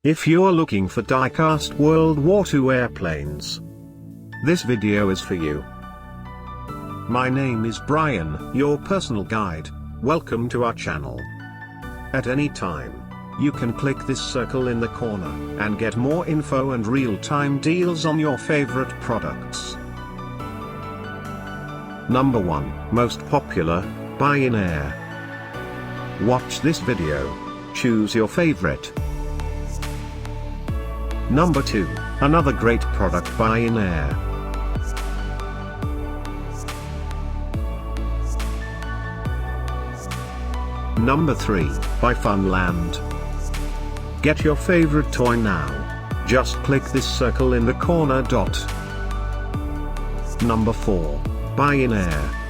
If you're looking for Diecast WWII airplanes, this video is for you. My name is Brian, your personal guide. Welcome to our channel. At any time, you can click this circle in the corner and get more info and real-time deals on your favorite products. Number 1, most popular, buy InAir. Watch this video. Choose your favorite. Number 2, another great product by InAir. Number 3, by Funland. Get your favorite toy now. Just click this circle in the corner dot. Number 4, by InAir.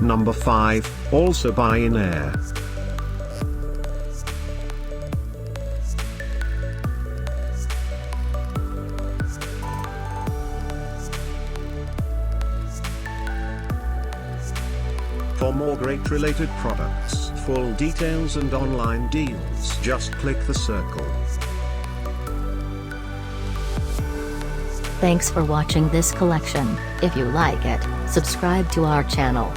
Number 5, also by InAir. For more great related products, full details and online deals, just click the circle. Thanks for watching this collection. If you like it, subscribe to our channel.